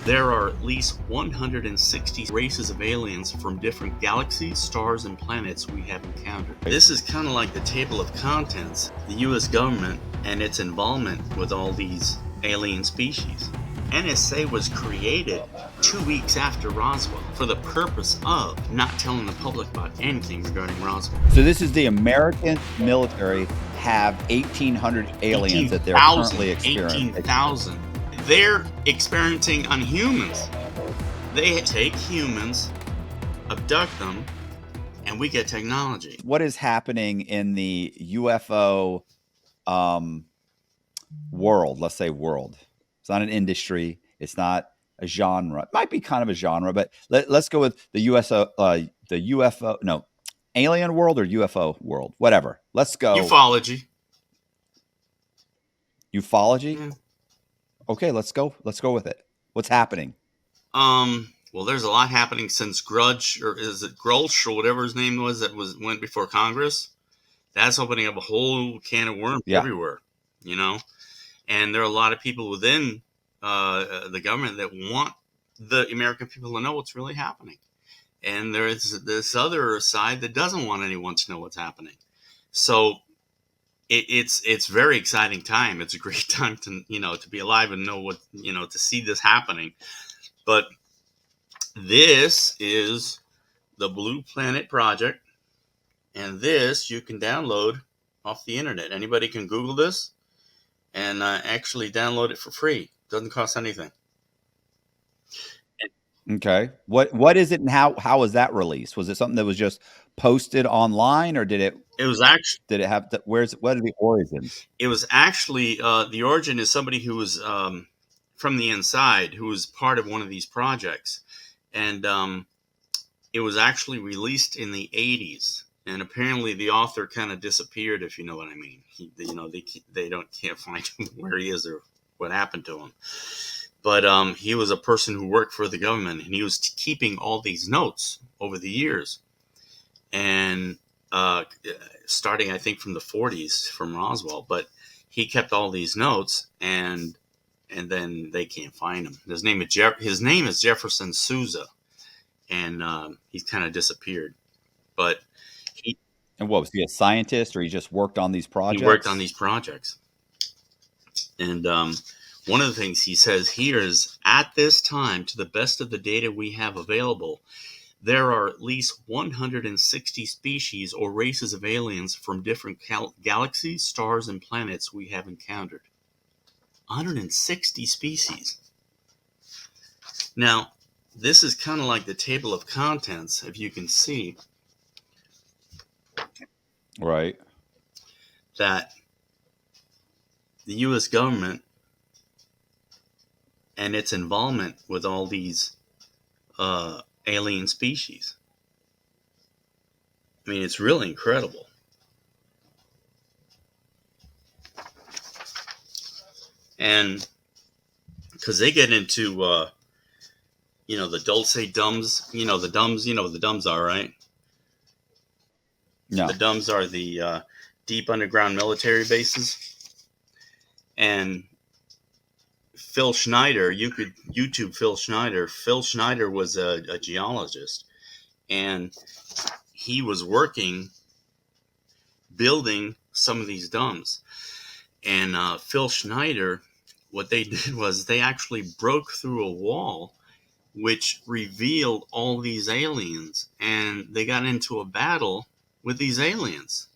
There are at least 160 races of aliens from different galaxies, stars, and planets we have encountered. This is kind of like the table of contents, the US government and its involvement with all these alien species. NSA was created 2 weeks after Roswell for the purpose of not telling the public about anything regarding Roswell. So this is the American military have 1,800 aliens that they're currently experiencing. 18,000. They're experimenting on humans. They take humans, abduct them, and we get technology. What is happening in the UFO world? Let's say world. It's not an industry. It's not a genre. It might be kind of a genre, but let's go with the alien world or UFO world, whatever. Let's go. Ufology. Ufology? Yeah. Okay, let's go with it. What's happening? Well, there's a lot happening since Grudge, or is it Grulch, or whatever his name was, that went before Congress. That's opening up a whole can of worms everywhere, you know. And there are a lot of people within the government that want the American people to know what's really happening. And there is this other side that doesn't want anyone to know what's happening. So it's very exciting time. It's a great time to be alive and know what, to see this happening. But this is the Blue Planet Project, and this you can download off the internet. Anybody can Google this and actually download it for free. Doesn't cost anything. Okay. What is it, and how was that released? Was it something that was just posted online, or did it? It was actually. Did it have? What are the origins? It was actually the origin is somebody who was from the inside, who was part of one of these projects, and it was actually released in the 80s. And apparently, the author kind of disappeared, if you know what I mean. They can't find him where he is or what happened to him. But he was a person who worked for the government, and he was keeping all these notes over the years. And starting, I think, from the 40s, from Roswell. But he kept all these notes, and then they can't find him. His name is Jefferson Souza, and he's kind of disappeared. But and what, was he a scientist, or he just worked on these projects? He worked on these projects. And one of the things he says here is, at this time, to the best of the data we have available, there are at least 160 species or races of aliens from different galaxies, stars, and planets we have encountered. 160 species. Now, this is kind of like the table of contents, if you can see. Right. That the U.S. government and its involvement with all these alien species. I mean, it's really incredible. And because they get into, the dulce dumbs, the dumbs, what the dumbs are, right? No. The dumbs are the deep underground military bases. And Phil Schneider, you could YouTube Phil Schneider. Phil Schneider was a geologist, and he was building some of these domes. And Phil Schneider, what they did was they actually broke through a wall which revealed all these aliens, and they got into a battle with these aliens.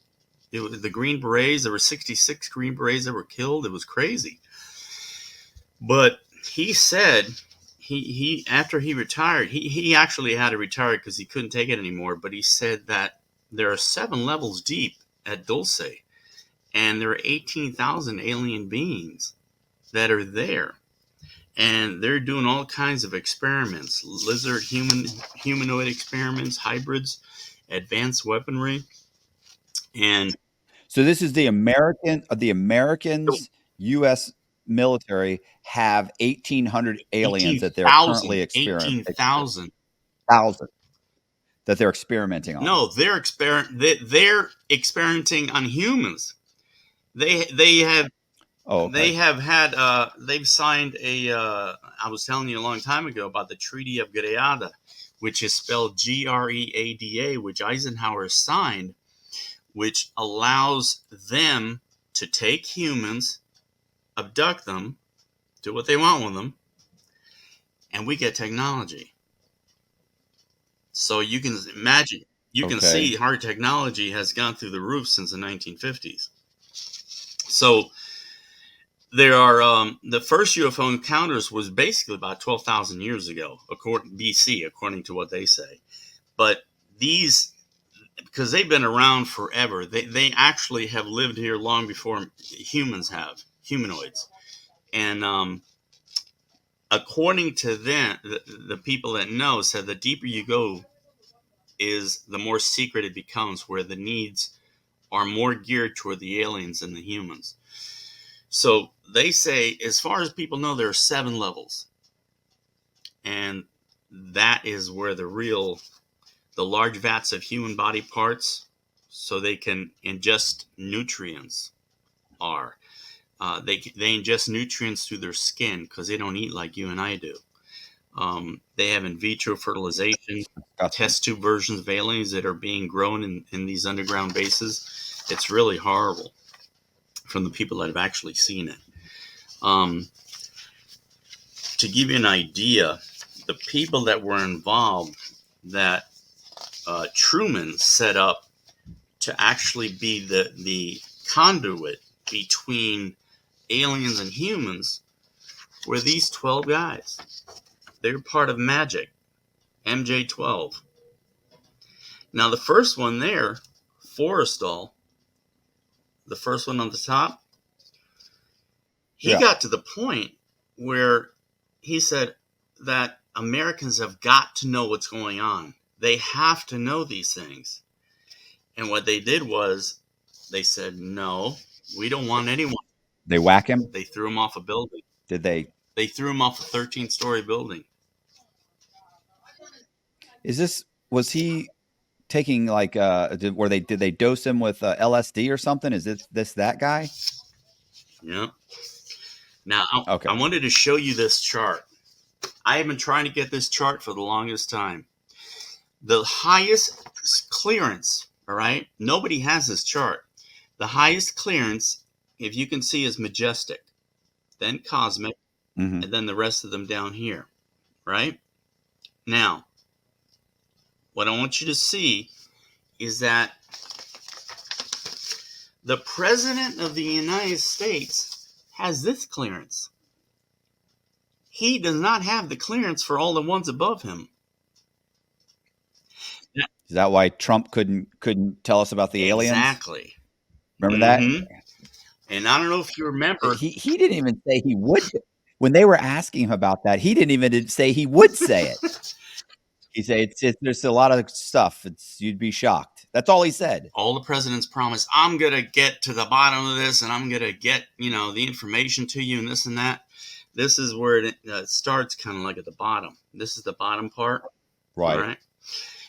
The Green Berets, there were 66 Green Berets that were killed. It was crazy. But he said he after he retired, he actually had to retire because he couldn't take it anymore. But he said that there are 7 levels deep at Dulce, and there are 18,000 alien beings that are there. And they're doing all kinds of experiments, lizard, humanoid experiments, hybrids, advanced weaponry. And so this is the Americans, U.S. military have 1,800 aliens that they're currently experiencing. 18,000. That they're experimenting on. No, they're experimenting on humans. They have Oh, They okay. have had, they've signed I was telling you a long time ago about the Treaty of Greada, which is spelled Greada, which Eisenhower signed, which allows them to take humans, abduct them, do what they want with them, and we get technology. So you can imagine, you can Okay. see our technology has gone through the roof since the 1950s. So there are the first UFO encounters was basically about 12,000 years ago, according BC, according to what they say. But these, because they've been around forever, they actually have lived here long before humans have, humanoids. And according to them, the people that know said the deeper you go is the more secret it becomes, where the needs are more geared toward the aliens than the humans. So they say, as far as people know, there are 7 levels. And that is where the large vats of human body parts, so they can ingest nutrients, are. They ingest nutrients through their skin because they don't eat like you and I do. They have in vitro fertilization, Disgusting. test tube versions of aliens that are being grown in these underground bases. It's really horrible from the people that have actually seen it. Um, to give you an idea, the people that were involved, that Truman set up to actually be the conduit between aliens and humans, were these 12 guys. They're part of Magic, MJ12. Now, the first one there, Forrestal, the first one on the top, he Yeah. got to the point where he said that Americans have got to know what's going on. They have to know these things. And what they did was they said, no, we don't want anyone. They whack him. They threw him off a building. Did they? They threw him off a 13-story building. Is this? Was he taking like? Did they dose him with LSD or something? Is this that guy? Yeah. Now, I Okay. wanted to show you this chart. I have been trying to get this chart for the longest time. The highest clearance, all right? Nobody has this chart. The highest clearance, if you can see, is majestic, then cosmic, Hmm. and then the rest of them down here, right? Now, what I want you to see is that the President of the United States has this clearance. He does not have the clearance for all the ones above him. Is that why Trump couldn't tell us about the aliens? Exactly. Remember that? Mm-hmm. And I don't know if you remember. He didn't even say he would. When they were asking him about that, he didn't even say he would say it. He said, "There's a lot of stuff. You'd be shocked." That's all he said. All the presidents promised, I'm going to get to the bottom of this and I'm going to get, the information to you and this and that. This is where it starts, kind of like at the bottom. This is the bottom part. All Right. right.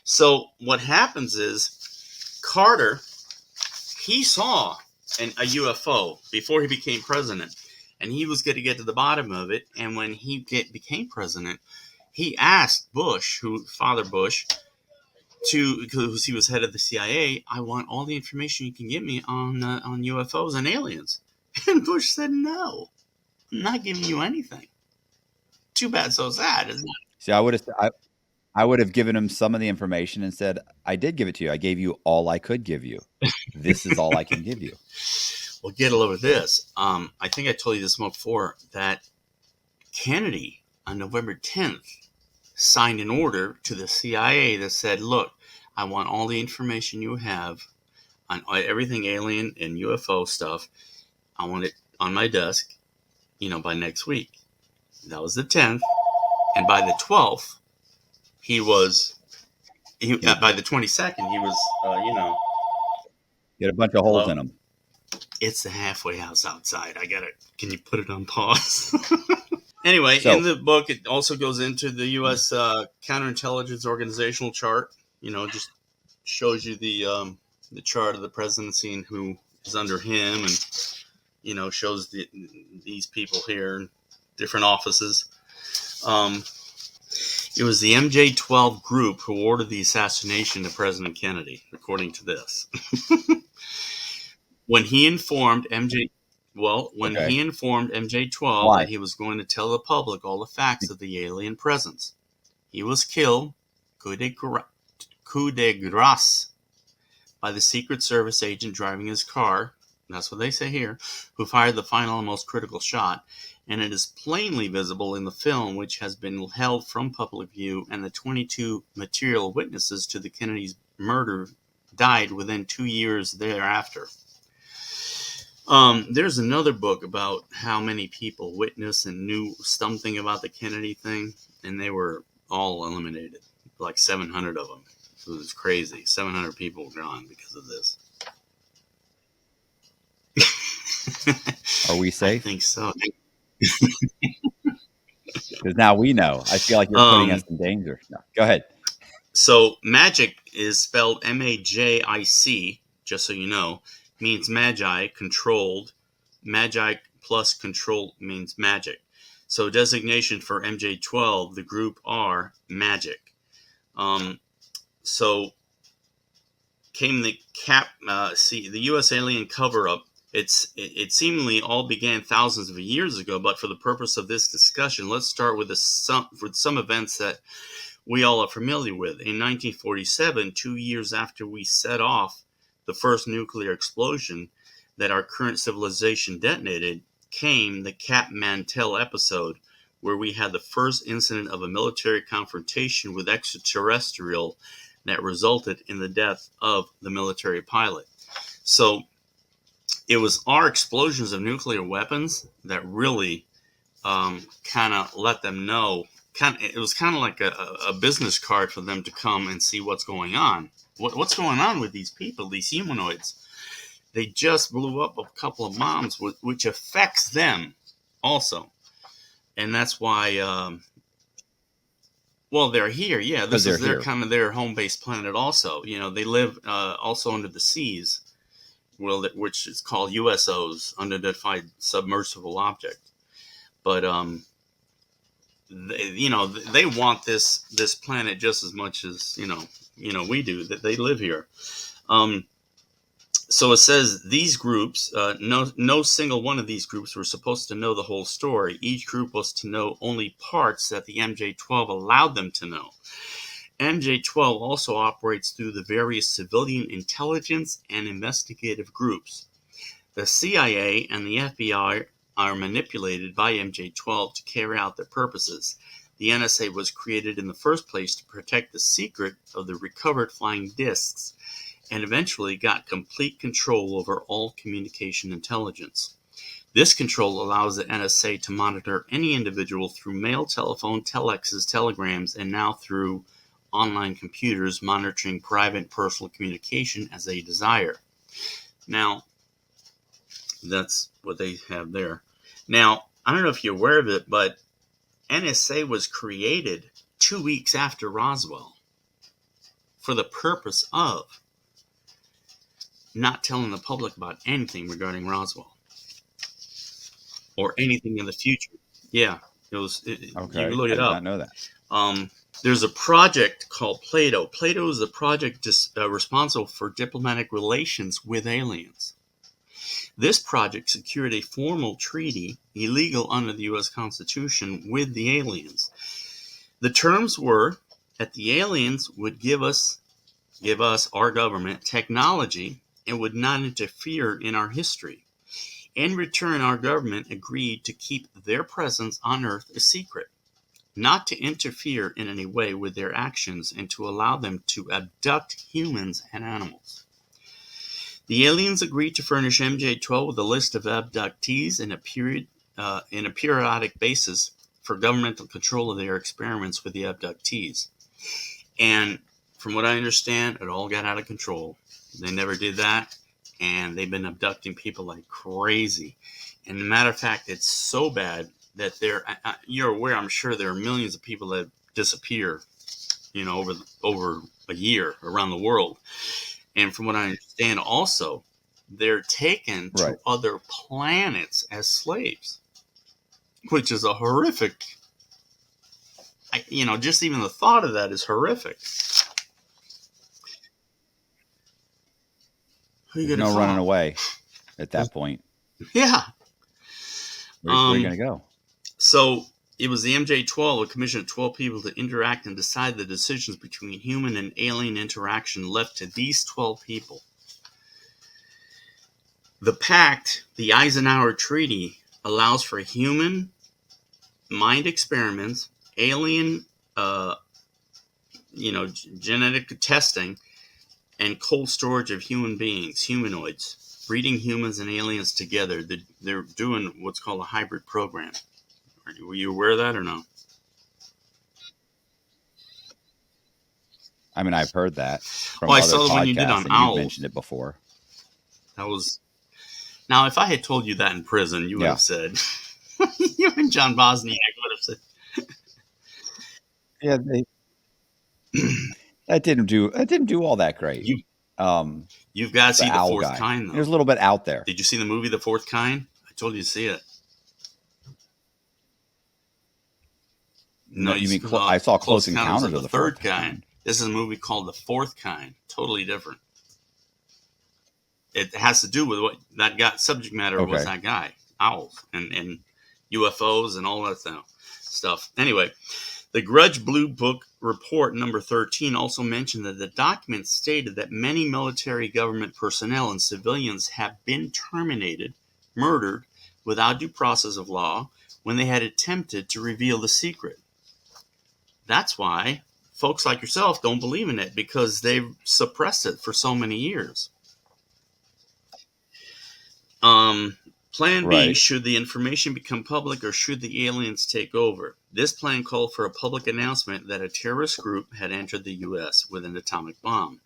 So what happens is Carter, he saw a UFO before he became president, and he was going to get to the bottom of it. And when he became president, he asked Bush, Father Bush, because he was head of the CIA, I want all the information you can give me on UFOs and aliens. And Bush said, no, I'm not giving you anything. Too bad, so sad, isn't it? See, I would have given him some of the information and said, "I did give it to you. I gave you all I could give you. This is all I can give you." Well, get a load of this. I think I told you this before, that Kennedy on November 10th signed an order to the CIA that said, look, I want all the information you have on everything alien and UFO stuff. I want it on my desk, by next week. That was the 10th. And by the 12th, by the 22nd, he was, He had a bunch of holes hello? in him. It's the halfway house outside. Can you put it on pause? Anyway, in So, the book, it also goes into the U.S. Counterintelligence Organizational chart. Just shows you the chart of the presidency and who is under him, and shows these people here, different offices. Um, it was the MJ-12 group who ordered the assassination of President Kennedy, according to this. When he informed MJ, when Okay. he informed MJ-12 Why? that he was going to tell the public all the facts of the alien presence, he was killed coup de grace by the Secret Service agent driving his car. That's what they say here, who fired the final and most critical shot. And it is plainly visible in the film, which has been held from public view, and the 22 material witnesses to the Kennedy's murder died within 2 years thereafter. There's another book about how many people witnessed and knew something about the Kennedy thing, and they were all eliminated, like 700 of them. It was crazy. 700 people were gone because of this. Are we I safe? think so. Because now we know. I feel like you're putting us in danger. No, go ahead. So magic is spelled MAJIC, just so you know, means magi, controlled. Magi plus control means magic. So designation for MJ-12, the group are magic. So came the the U.S. alien cover-up. It seemingly all began thousands of years ago, but for the purpose of this discussion, let's start with some events that we all are familiar with. In 1947, 2 years after we set off the first nuclear explosion that our current civilization detonated, came the Cap Mantell episode, where we had the first incident of a military confrontation with extraterrestrial that resulted in the death of the military pilot. So it was our explosions of nuclear weapons that really kind of let them know. It was kind of like a business card for them to come and see what's going on. What's going on with these people, these humanoids? They just blew up a couple of bombs, which affects them also. And that's why, they're here. Yeah, this is their kind of their home base planet also. They live also under the seas, which is called USOs, unidentified submersible object. But they want this planet just as much as we do, that they live here. So it says these groups, no single one of these groups were supposed to know the whole story. Each group was to know only parts that the MJ-12 allowed them to know. MJ-12 also operates through the various civilian intelligence and investigative groups. The CIA and the FBI are manipulated by MJ-12 to carry out their purposes. The NSA was created in the first place to protect the secret of the recovered flying discs, and eventually got complete control over all communication intelligence. This control allows the NSA to monitor any individual through mail, telephone, telexes, telegrams, and now through online computers, monitoring private personal communication as they desire. Now, that's what they have there. Now, I don't know if you're aware of it, but NSA was created 2 weeks after Roswell for the purpose of not telling the public about anything regarding Roswell or anything in the future. Yeah, it was. Okay, you can look it I up. did not know that. There's a project called Plato. Plato is the project responsible for diplomatic relations with aliens. This project secured a formal treaty, illegal under the U.S. Constitution, with the aliens. The terms were that the aliens would give us, our government, technology and would not interfere in our history. In return, our government agreed to keep their presence on Earth a secret, not to interfere in any way with their actions, and to allow them to abduct humans and animals. The aliens agreed to furnish MJ-12 with a list of abductees in a periodic basis for governmental control of their experiments with the abductees. And from what I understand, it all got out of control. They never did that, and they've been abducting people like crazy. And as a matter of fact, it's so bad that you're aware, I'm sure there are millions of people that disappear, over a year around the world. And from what I understand also, they're taken Right. to other planets as slaves, which is a horrific. Just even the thought of that is horrific. Who you There's gonna no running call? away at that point. Yeah. Where are you going to go? So it was the MJ-12, a commission of 12 people to interact and decide the decisions between human and alien interaction, left to these 12 people. The pact, the Eisenhower Treaty, allows for human mind experiments, alien, genetic testing, and cold storage of human beings, humanoids, breeding humans and aliens together. They're doing what's called a hybrid program. Were you aware of that or no? I mean, I've heard that from Well, I other saw the one you did podcasts, on and you've owls. mentioned it before. That was now. If I had told you that in prison, you would have said, you and John Bosniak would have said, yeah, that didn't do all that great. You've got to see the fourth guy. kind, though. It was a little bit out there. Did you see the movie The Fourth Kind? I told you to see it. No, you mean I saw Close Encounters of the Third Kind. This is a movie called The Fourth Kind. Totally different. It has to do with what that guy subject matter was. That guy, owls and UFOs and all that stuff. Anyway, the Grudge Blue Book report number 13 also mentioned that the document stated that many military government personnel and civilians have been terminated, murdered without due process of law when they had attempted to reveal the secret. That's why folks like yourself don't believe in it, because they've suppressed it for so many years. Plan B, should the information become public or should the aliens take over? This plan called for a public announcement that a terrorist group had entered the U.S. with an atomic bomb.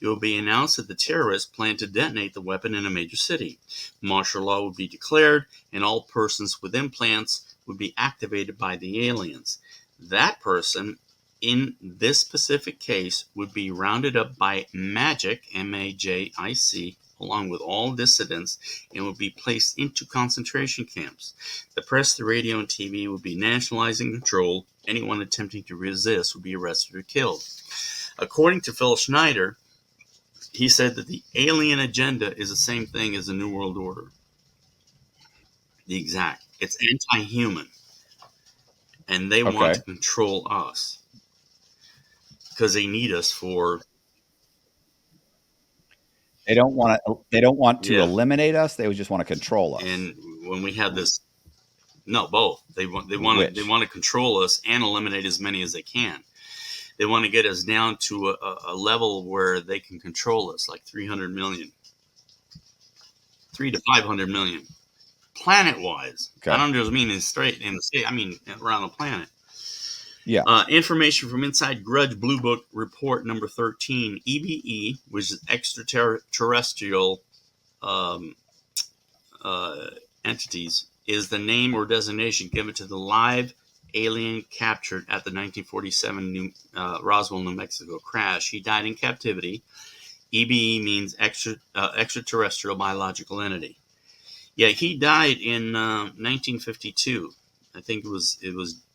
It would be announced that the terrorists planned to detonate the weapon in a major city. Martial law would be declared, and all persons with implants would be activated by the aliens. That person, in this specific case, would be rounded up by Magic, M-A-J-I-C, along with all dissidents, and would be placed into concentration camps. The press, the radio, and TV would be nationalized and controlled. Anyone attempting to resist would be arrested or killed. According to Phil Schneider, he said that the alien agenda is the same thing as the New World Order. The exact. It's anti-human. And they want to control us. Because they need us for... They don't want to eliminate us. They just want to control us. And when we have this, no, both. They want to control us and eliminate as many as they can. They want to get us down to a level where they can control us, like 300 million, 300 to 500 million, planet-wise. I don't just mean in the state. I mean around the planet. Yeah. Information from inside Grudge Blue Book report number 13, EBE, which is extraterrestrial entities, is the name or designation given to the live alien captured at the 1947 Roswell, New Mexico crash. He died in captivity. EBE means extraterrestrial biological entity. Yeah, he died in 1952. I think it was.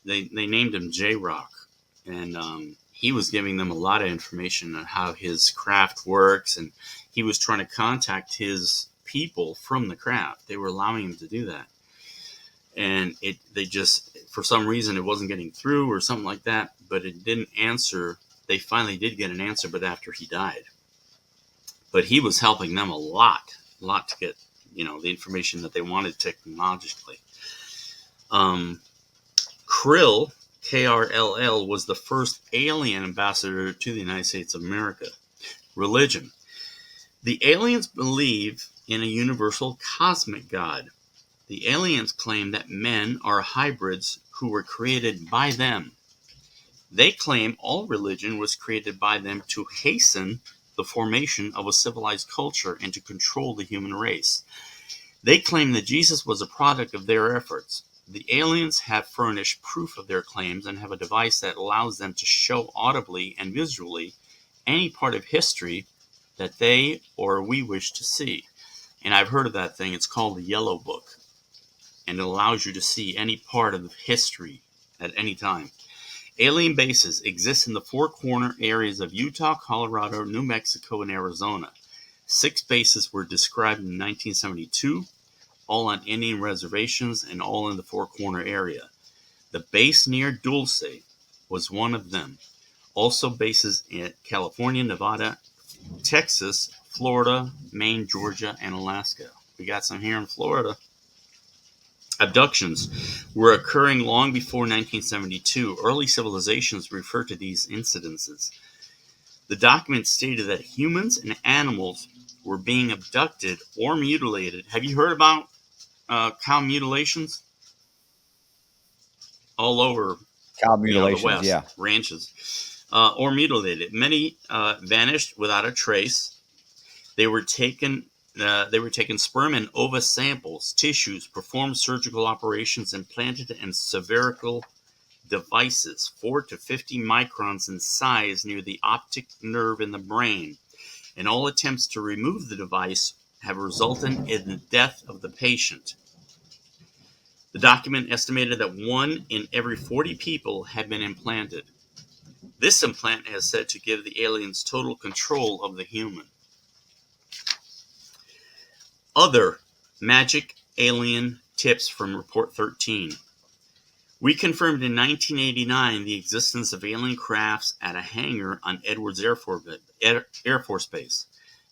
They named him J-Rock, and he was giving them a lot of information on how his craft works, and he was trying to contact his people from the craft. They were allowing him to do that, and they just, for some reason, it wasn't getting through or something like that, but it didn't answer. They finally did get an answer, but after he died. But he was helping them a lot to get, the information that they wanted technologically. Krill, K-R-L-L, was the first alien ambassador to the United States of America. Religion. The aliens believe in a universal cosmic God. The aliens claim that men are hybrids who were created by them. They claim all religion was created by them to hasten the formation of a civilized culture and to control the human race. They claim that Jesus was a product of their efforts. The aliens have furnished proof of their claims and have a device that allows them to show audibly and visually any part of history that they or we wish to see. And I've heard of that thing. It's called the Yellow Book, and it allows you to see any part of history at any time. Alien bases exist in the four corner areas of Utah, Colorado, New Mexico, and Arizona. 6 bases were described in 1972, all on Indian reservations and all in the four corner area. The base near Dulce was one of them. Also bases in California, Nevada, Texas, Florida, Maine, Georgia, and Alaska. We got some here in Florida. Abductions were occurring long before 1972. Early civilizations refer to these incidences. The document stated that humans and animals were being abducted or mutilated. Have you heard about cow mutilations? All over, Cow the mutilations, West, yeah. ranches, or mutilated. Many vanished without a trace. They were taken sperm and ova samples, tissues, performed surgical operations, implanted in spherical devices 4 to 50 microns in size near the optic nerve in the brain. And all attempts to remove the device have resulted in the death of the patient. The document estimated that 1 in every 40 people had been implanted. This implant is said to give the aliens total control of the human. Other magic alien tips from Report 13. We confirmed in 1989 the existence of alien crafts at a hangar on Edwards Air Force Base.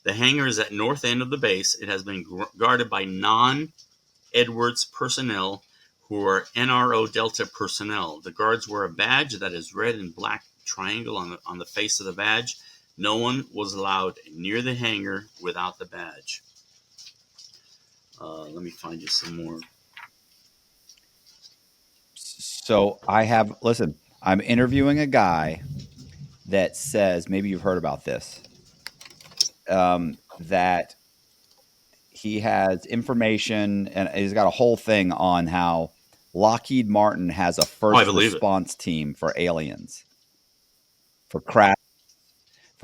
The hangar is at north end of the base. It has been guarded by non-Edwards personnel who are NRO Delta personnel. The guards wear a badge that is red and black triangle on the face of the badge. No one was allowed near the hangar without the badge. Let me find you some more. So I'm interviewing a guy that says, maybe you've heard about this, that he has information and he's got a whole thing on how Lockheed Martin has a first response team for aliens, for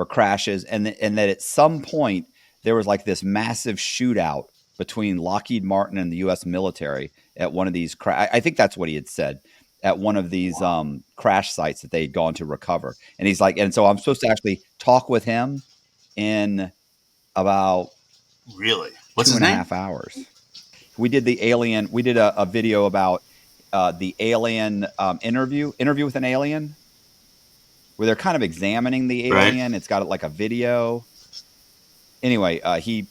crashes, and that at some point there was like this massive shootout between Lockheed Martin and the U.S. military at one of these I think that's what he had said, at one of these crash sites that they had gone to recover. And he's like, and so I'm supposed to actually talk with him in about What's 2.5 hours. We did a video about the alien interview with an alien, where they're kind of examining the alien. Right. It's got like a video. Anyway, he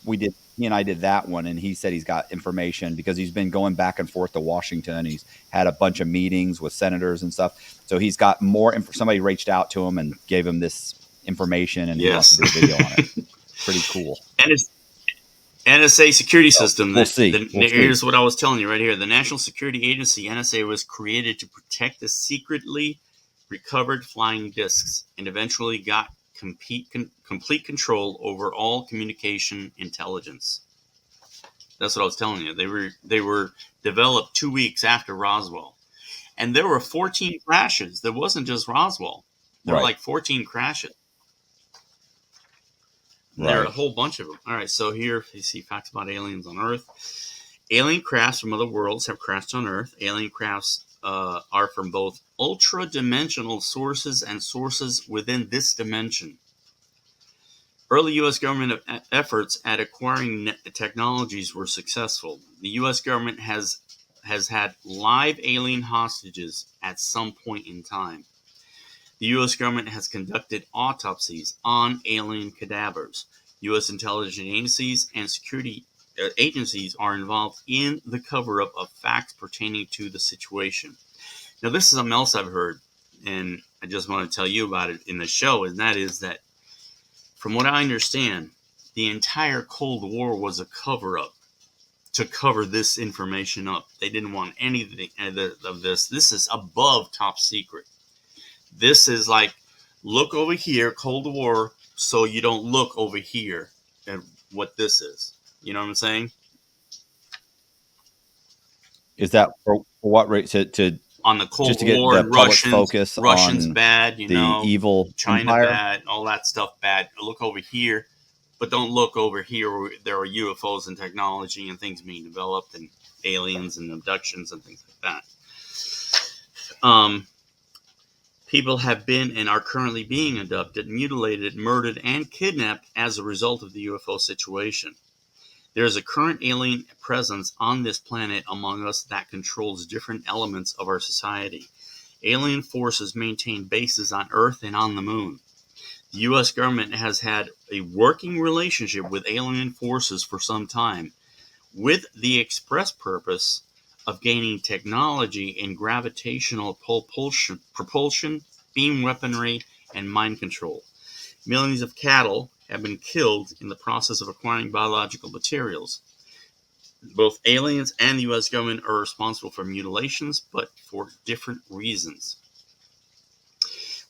and I did that one, and he said he's got information because he's been going back and forth to Washington. He's had a bunch of meetings with senators and stuff. So he's got more somebody reached out to him and gave him this information, and he wants to do a video on it. Pretty cool. And it's NSA security system. We'll see. Here's what I was telling you right here. The National Security Agency, NSA, was created to protect the secretly recovered flying discs and eventually got complete control over all communication intelligence. That's what I was telling you. They were developed 2 weeks after Roswell. And there were 14 crashes. There wasn't just Roswell. There were like 14 crashes. There are a whole bunch of them. All right, so here you see facts about aliens on Earth. Alien crafts from other worlds have crashed on Earth. Alien crafts are from both ultra-dimensional sources and sources within this dimension. Early U.S. government efforts at acquiring technologies were successful. The U.S. government has had live alien hostages at some point in time. The U.S. government has conducted autopsies on alien cadavers. U.S. intelligence agencies and security agencies are involved in the cover-up of facts pertaining to the situation. Now, this is something else I've heard, and I just want to tell you about it in the show, and that is that, from what I understand, the entire Cold War was a cover-up to cover this information up. They didn't want anything of this. This is above top secret. This is like, look over here, Cold War, so you don't look over here at what this is. You know what I'm saying? Is that for what rate to on the Cold just to get War, the Russians focus Russians on bad, the evil China empire? bad, all that stuff bad. Look over here. but don't look over here where there are UFOs and technology and things being developed and aliens and abductions and things like that. People have been and are currently being abducted, mutilated, murdered, and kidnapped as a result of the UFO situation. There is a current alien presence on this planet among us that controls different elements of our society. Alien forces maintain bases on Earth and on the moon. The U.S. government has had a working relationship with alien forces for some time, with the express purpose of gaining technology in gravitational propulsion, beam weaponry, and mind control. Millions of cattle have been killed in the process of acquiring biological materials. Both aliens and the U.S. government are responsible for mutilations, but for different reasons.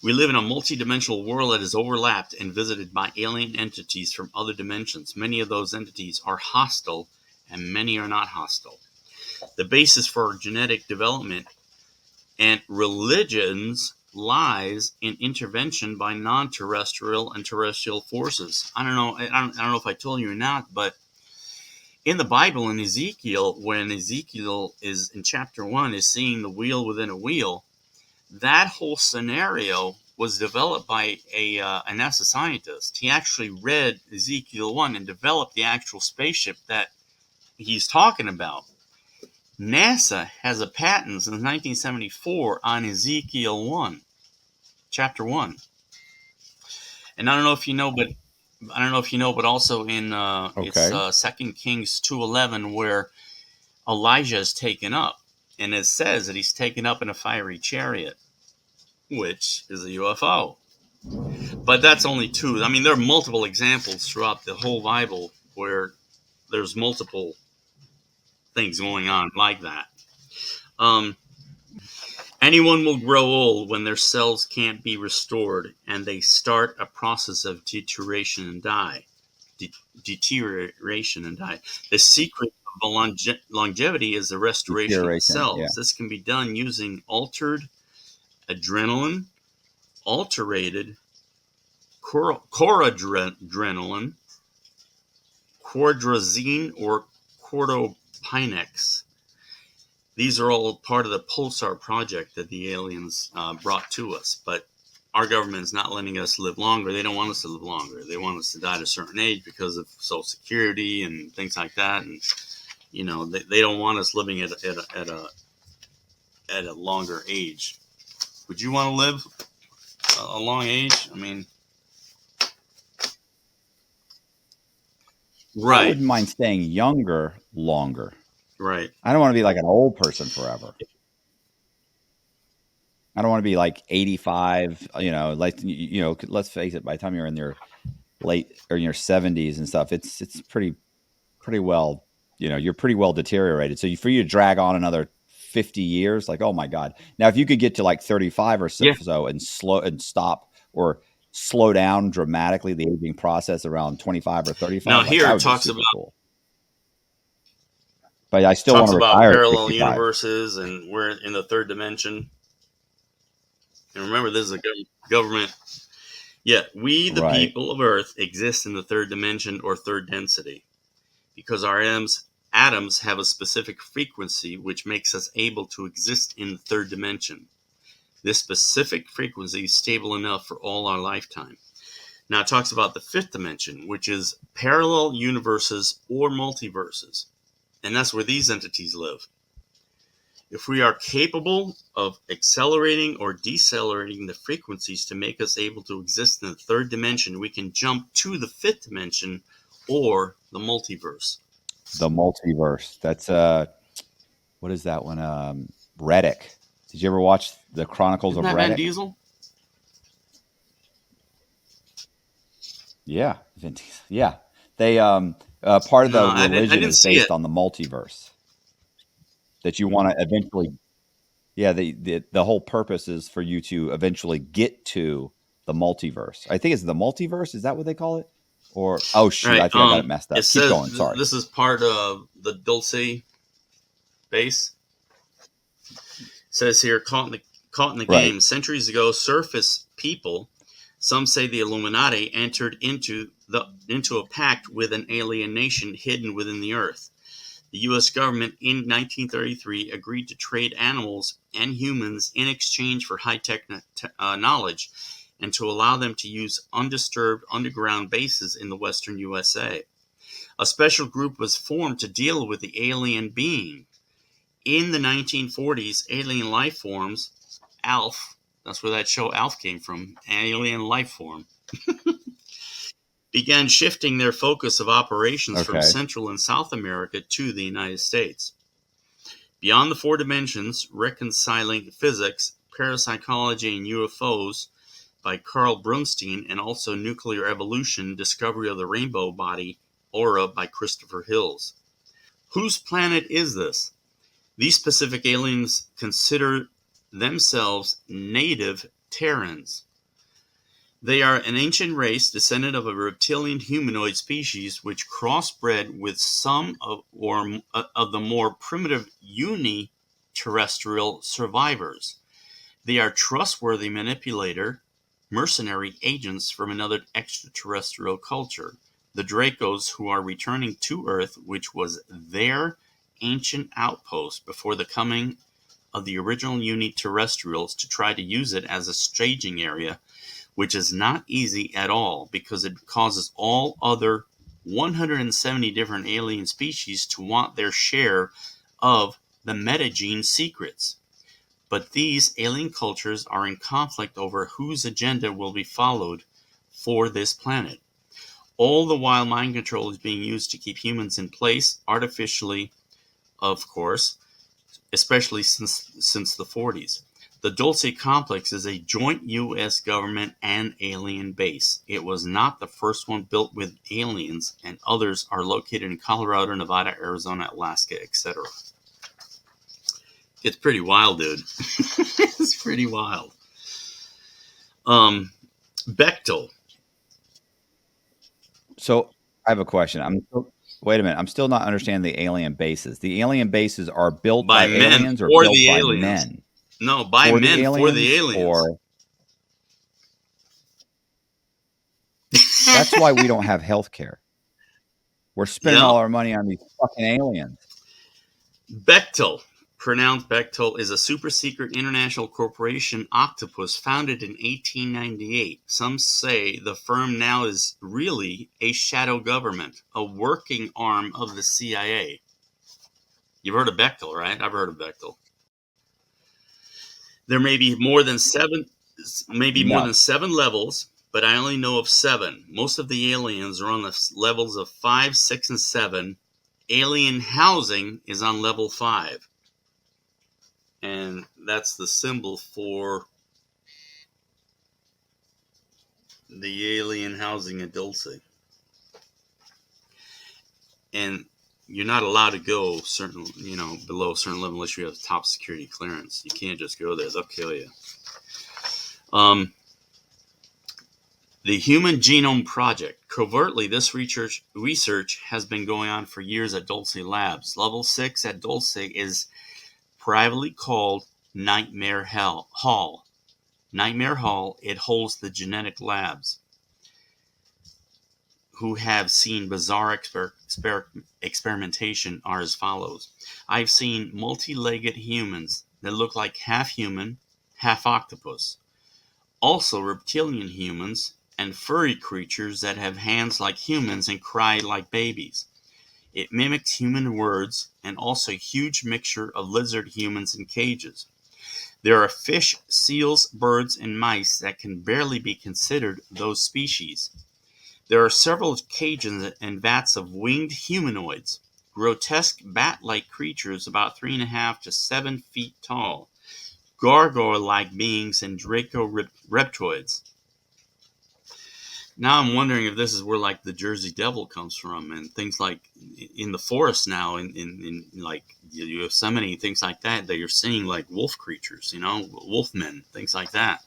We live in a multi-dimensional world that is overlapped and visited by alien entities from other dimensions. Many of those entities are hostile, and many are not hostile. The basis for genetic development and religions lies in intervention by non-terrestrial and terrestrial forces. I don't know if I told you or not, but in the Bible, in Ezekiel, when Ezekiel is in chapter 1 is seeing the wheel within a wheel, that whole scenario was developed by a NASA scientist. He actually read Ezekiel 1 and developed the actual spaceship that he's talking about. NASA has a patent since 1974 on Ezekiel 1, chapter 1. And I don't know if you know, but also in it's 2 Kings 2:11 where Elijah is taken up, and it says that he's taken up in a fiery chariot, which is a UFO. But that's only two. I mean, there are multiple examples throughout the whole Bible where there's multiple things going on like that. Anyone will grow old when their cells can't be restored and they start a process of deterioration and die. The secret of longevity is the restoration of cells. Yeah. This can be done using altered adrenaline, alterated choradrenaline, quadrazine, or cordopinex. These are all part of the Pulsar project that the aliens brought to us. But our government is not letting us live longer. They don't want us to live longer. They want us to die at a certain age because of Social Security and things like that. And, you know, they don't want us living at a longer age. Would you want to live a long age? I mean, right. I wouldn't mind staying younger longer. Right. I don't want to be like an old person forever. I don't want to be like 85, let's face it, by the time you're in your late or in your 70s and stuff, it's pretty well, you're pretty well deteriorated. So for you to drag on another 50 years, like, oh my God. Now, if you could get to like 35 or so and stop or slow down dramatically the aging process around 25 or 35. Now, here it talks about, cool. But I still want to retire. Parallel universes, and we're in the third dimension. And remember, this is a government. Yet we, the people of Earth, exist in the third dimension or third density because our atoms have a specific frequency which makes us able to exist in the third dimension. This specific frequency is stable enough for all our lifetime. Now it talks about the fifth dimension, which is parallel universes or multiverses. And that's where these entities live. If we are capable of accelerating or decelerating the frequencies to make us able to exist in the third dimension, we can jump to the fifth dimension or the multiverse. The multiverse. That's what is that one? Reddick. Did you ever watch the Chronicles of Reddick? Vin Diesel? Yeah, Vin Diesel. Yeah. They part of the religion is based on the multiverse. That you want to eventually, the whole purpose is for you to eventually get to the multiverse. I think it's the multiverse. Is that what they call it? Or I think I got it messed up. Keep going. Sorry. This is part of the Dulce base. It says here, caught in the game. Centuries ago, surface people Some say the Illuminati entered into a pact with an alien nation hidden within the earth. The U.S. government in 1933 agreed to trade animals and humans in exchange for high-tech knowledge and to allow them to use undisturbed underground bases in the western USA. A special group was formed to deal with the alien being. In the 1940s, alien life forms, ALF, that's where that show ALF came from, alien life form, began shifting their focus of operations from Okay. Central and South America to the United States. Beyond the Four Dimensions, Reconciling Physics, Parapsychology, and UFOs by Carl Brunstein, and also Nuclear Evolution, Discovery of the Rainbow Body, Aura by Christopher Hills. Whose planet is this? These Pacific aliens consider themselves native Terrans. They are an ancient race descendant of a reptilian humanoid species which crossbred with some of the more primitive uni-terrestrial survivors. They are trustworthy mercenary agents from another extraterrestrial culture, the Dracos, who are returning to Earth, which was their ancient outpost before the coming of the original uni-terrestrials, to try to use it as a staging area, which is not easy at all because it causes all other 170 different alien species to want their share of the metagene secrets. But these alien cultures are in conflict over whose agenda will be followed for this planet. All the while, mind control is being used to keep humans in place, artificially, of course, especially since the 40s. The Dulce complex is a joint U.S. government and alien base. It was not the first one built with aliens, and others are located in Colorado, Nevada, Arizona, Alaska, etc. It's pretty wild, dude. It's pretty wild. Betil. So I have a question. Wait a minute. I'm still not understanding the alien bases. The alien bases are built by men aliens or for built the by aliens. men? No, by For men the aliens, for the aliens. Or that's why we don't have health care. We're spending all our money on these fucking aliens. Betil, pronounced Betil, is a super secret international corporation octopus founded in 1898. Some say the firm now is really a shadow government, a working arm of the CIA. You've heard of Betil, right? I've heard of Betil. There may be more than seven levels, but I only know of 7. Most of the aliens are on the levels of 5, 6, and 7. Alien housing is on level 5. And that's the symbol for the alien housing at Dulce. And you're not allowed to go below a certain level unless you have top security clearance. You can't just go there; they'll kill you. The Human Genome Project. Covertly, this research has been going on for years at Dulce Labs. Level 6 at Dulce is privately called Nightmare Hall. Nightmare Hall, it holds the genetic labs who have seen bizarre experimentation are as follows. I've seen multi-legged humans that look like half human, half octopus. Also reptilian humans and furry creatures that have hands like humans and cry like babies. It mimics human words and also a huge mixture of lizard humans in cages. There are fish, seals, birds, and mice that can barely be considered those species. There are several cages and vats of winged humanoids, grotesque bat-like creatures about 3.5 to 7 feet tall, gargoyle-like beings, and Draco reptoids. Now I'm wondering if this is where like the Jersey Devil comes from, and things like in the forest now, in like Yosemite, things like that you're seeing like wolf creatures, wolfmen, things like that.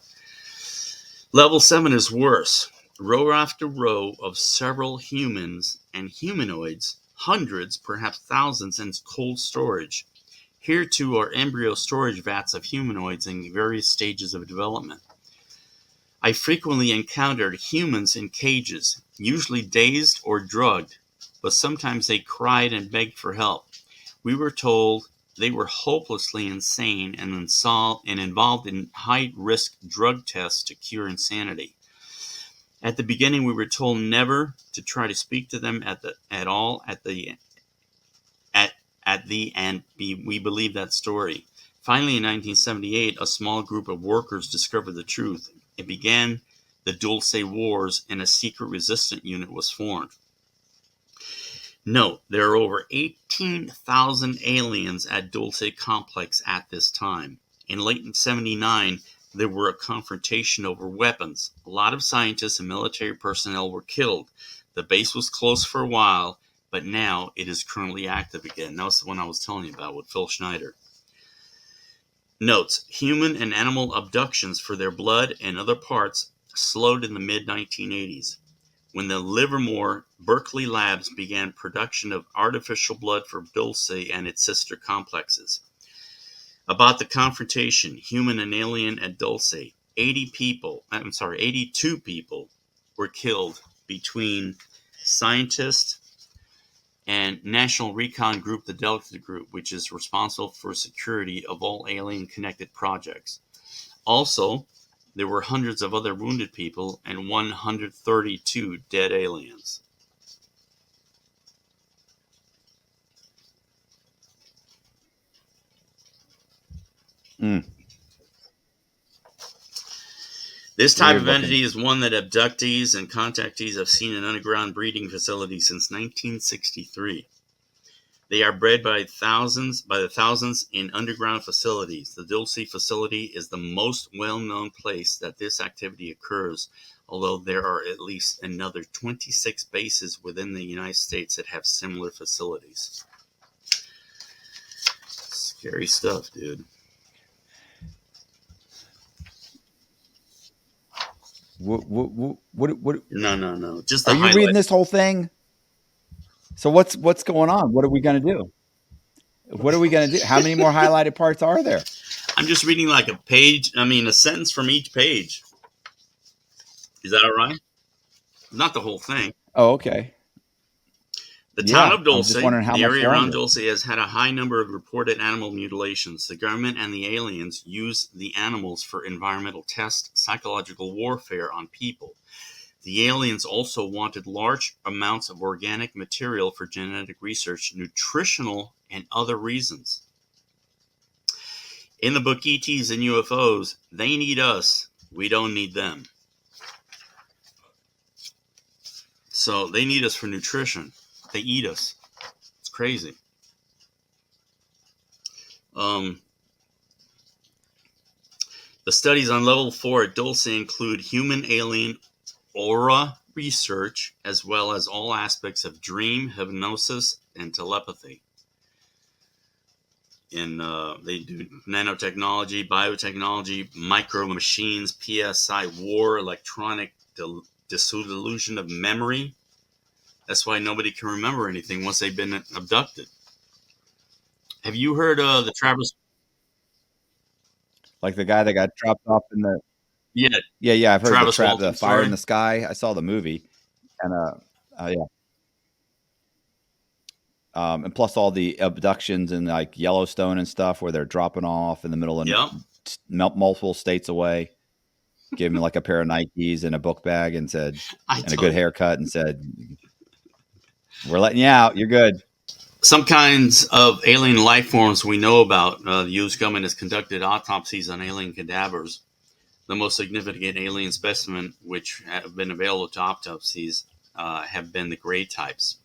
Level 7 is worse. Row after row of several humans and humanoids, hundreds, perhaps thousands, in cold storage. Here too are embryo storage vats of humanoids in various stages of development. I frequently encountered humans in cages, usually dazed or drugged, but sometimes they cried and begged for help. We were told they were hopelessly insane and involved in high-risk drug tests to cure insanity. At the beginning, we were told never to try to speak to them at all. We believed that story. Finally, in 1978, a small group of workers discovered the truth. It began the Dulce Wars, and a secret resistance unit was formed. Note, there are over 18,000 aliens at Dulce Complex at this time. In late 1979, there were a confrontation over weapons. A lot of scientists and military personnel were killed. The base was closed for a while, but now it is currently active again. That was the one I was telling you about with Phil Schneider. Notes, human and animal abductions for their blood and other parts slowed in the mid-1980s, when the Livermore Berkeley labs began production of artificial blood for Dulce and its sister complexes. About the confrontation, human and alien at Dulce, 82 people were killed between scientists and National Recon Group, the Delta Group, which is responsible for security of all alien-connected projects. Also, there were hundreds of other wounded people and 132 dead aliens. This type of entity is one that abductees and contactees have seen in underground breeding facilities since 1963. They are bred by the thousands in underground facilities. The Dulce facility is the most well-known place that this activity occurs, although there are at least another 26 bases within the United States that have similar facilities. Scary stuff, dude. What? No. Just the Are you highlights. reading this whole thing? So what's going on? What are we going to do? What are we going to do? How many more highlighted parts are there? I'm just reading like a sentence from each page. Is that all right? Not the whole thing. Oh, okay. The town of Dulce, the area around Dulce, has had a high number of reported animal mutilations. The government and the aliens use the animals for environmental tests, psychological warfare on people. The aliens also wanted large amounts of organic material for genetic research, nutritional, and other reasons. In the book ETs and UFOs, they need us. We don't need them. So they need us for nutrition. They eat us. It's crazy. The studies on level 4 at Dulce include human-alien aura research, as well as all aspects of dream, hypnosis, and telepathy. And they do nanotechnology, biotechnology, micro machines, PSI, war, electronic dissolution of memory. That's why nobody can remember anything once they've been abducted. Have you heard of the Travis? Like the guy that got dropped off in the. Yeah. I've heard Travis the fire in the sky. I saw the movie, and and plus all the abductions in like Yellowstone and stuff, where they're dropping off in the middle of multiple states away. Gave him like a pair of Nikes and a book bag and said, and a good haircut, and said, "We're letting you out. You're good." Some kinds of alien life forms we know about. The U.S. government has conducted autopsies on alien cadavers. The most significant alien specimen which have been available to autopsies have been the gray types.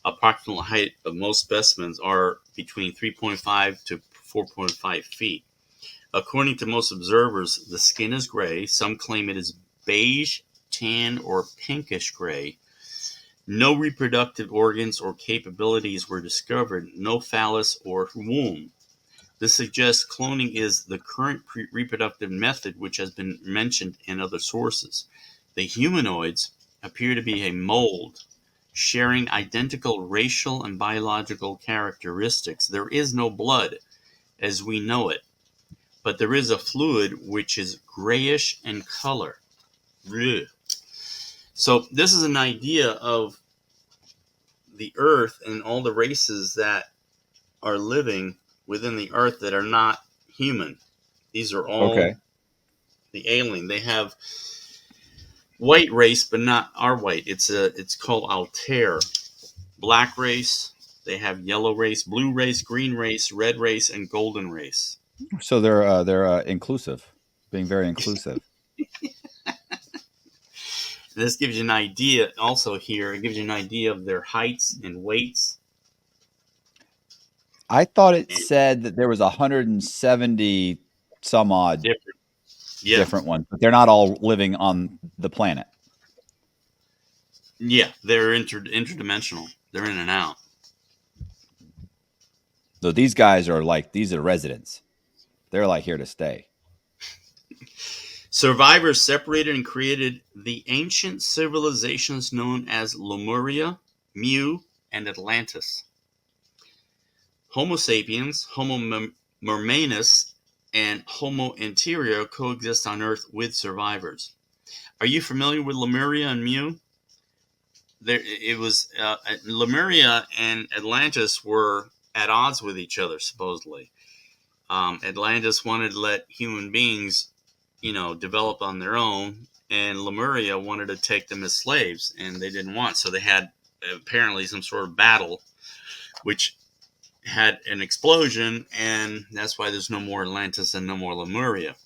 Approximate height of most specimens are between 3.5 to 4.5 feet. According to most observers, the skin is gray. Some claim it is beige, tan, or pinkish gray. No reproductive organs or capabilities were discovered, no phallus or womb. This suggests cloning is the current reproductive method which has been mentioned in other sources. The humanoids appear to be a mold, sharing identical racial and biological characteristics. There is no blood as we know it, but there is a fluid which is grayish in color. Blech. So this is an idea of the Earth and all the races that are living within the Earth that are not human. These are all Okay. the alien. They have white race, but not our white. It's called Altair. Black race. They have yellow race, blue race, green race, red race, and golden race. So they're inclusive, being very inclusive. This gives you an idea. Also, here it gives you an idea of their heights and weights. I thought it And said that there was 170 some odd different. Yeah, different ones, but they're not all living on the planet. yeah, they're interdimensional. They're in and out. So these guys are like, these are residents. They're like here to stay. Survivors separated and created the ancient civilizations known as Lemuria, Mew, and Atlantis. Homo sapiens, Homo mermanus, and Homo interior coexist on Earth with survivors. Are you familiar with Lemuria and Mew? It was Lemuria and Atlantis were at odds with each other, supposedly. Atlantis wanted to let human beings, develop on their own, and Lemuria wanted to take them as slaves, and they didn't want. So they had apparently some sort of battle, which had an explosion, and that's why there's no more Atlantis and no more Lemuria.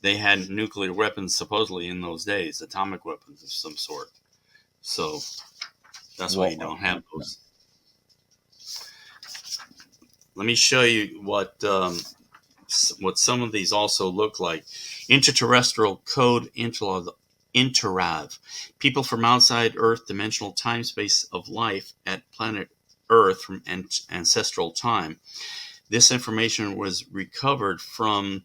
They had nuclear weapons supposedly in those days, atomic weapons of some sort. So that's why you don't have those. Let me show you what some of these also look like. Interterrestrial code interrav. People from outside Earth dimensional time space of life at planet Earth from ancestral time. This information was recovered from,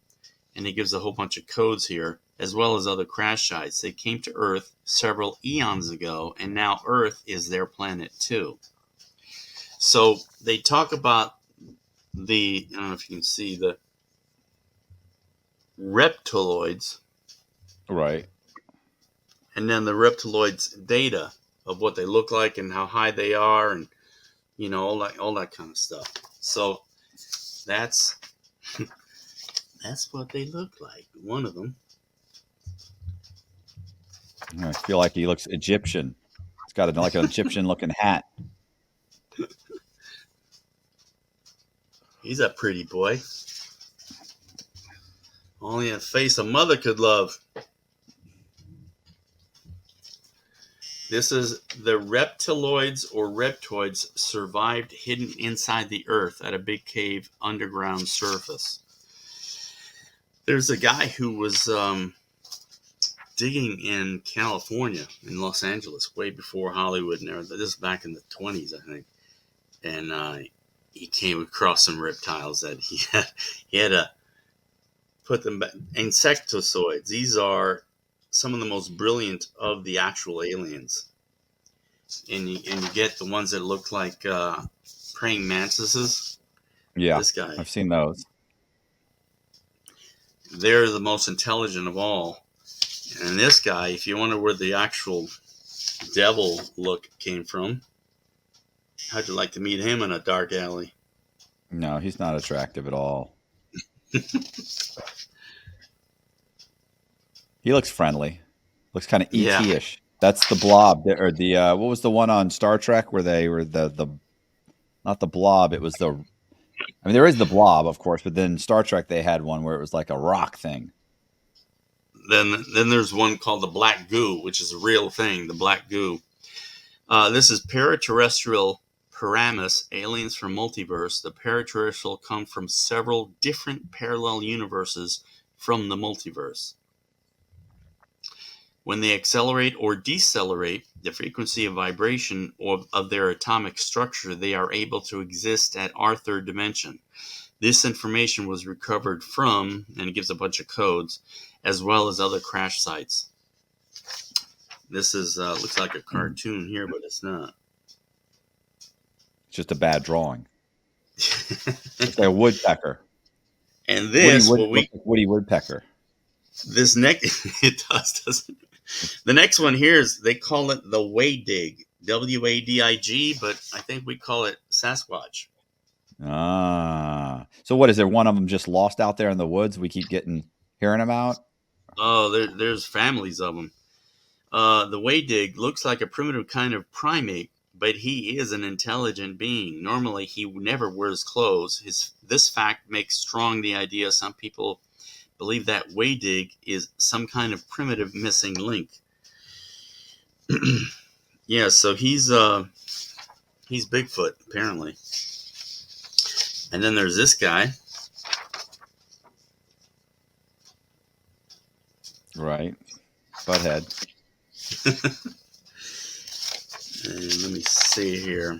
and he gives a whole bunch of codes here, as well as other crash sites. They came to Earth several eons ago, and now Earth is their planet too. So they talk about I don't know if you can see the reptiloids, Right. and then the reptiloids data of what they look like and how high they are, and all that kind of stuff. So that's what they look like. One of them. I feel like he looks Egyptian. He's got like an Egyptian looking hat. He's a pretty boy. Only a face a mother could love. This is the reptiloids or reptoids survived hidden inside the earth at a big cave underground surface. There's a guy who was digging in California, in Los Angeles, way before Hollywood and everything. This is back in the 20s, I think. And he came across some reptiles that he had to put them back. Insectoids. These are some of the most brilliant of the actual aliens. And you get the ones that look like praying mantises. Yeah, This guy. I've seen those. They're the most intelligent of all. And this guy, if you wonder where the actual devil look came from, how'd you like to meet him in a dark alley? No, he's not attractive at all. He looks friendly. Looks kind of Yeah. ET-ish. That's the Blob, or the what was the one on Star Trek where they were the not the Blob? It was the. I mean, there is the Blob, of course, but then Star Trek they had one where it was like a rock thing. Then there's one called the black goo, which is a real thing. The black goo. This is paraterrestrial Paramus, aliens from Multiverse. The paraterrestrial come from several different parallel universes from the multiverse. When they accelerate or decelerate the frequency of vibration of their atomic structure, they are able to exist at our third dimension. This information was recovered from, and it gives a bunch of codes, as well as other crash sites. This is looks like a cartoon here, but it's not. It's just a bad drawing. It's like a woodpecker. And this, Woody Woodpecker. This next, it does, doesn't it? The next one here is, they call it the Wadig, Wadig, but I think we call it Sasquatch. So what is there? One of them just lost out there in the woods? We keep hearing about. Oh, there's families of them. The Wadig looks like a primitive kind of primate, but he is an intelligent being. Normally, he never wears clothes. This fact makes strong the idea some people believe that Wadig is some kind of primitive missing link. Yeah, so he's Bigfoot apparently. And then there's this guy. Right. Butthead. And let me see here.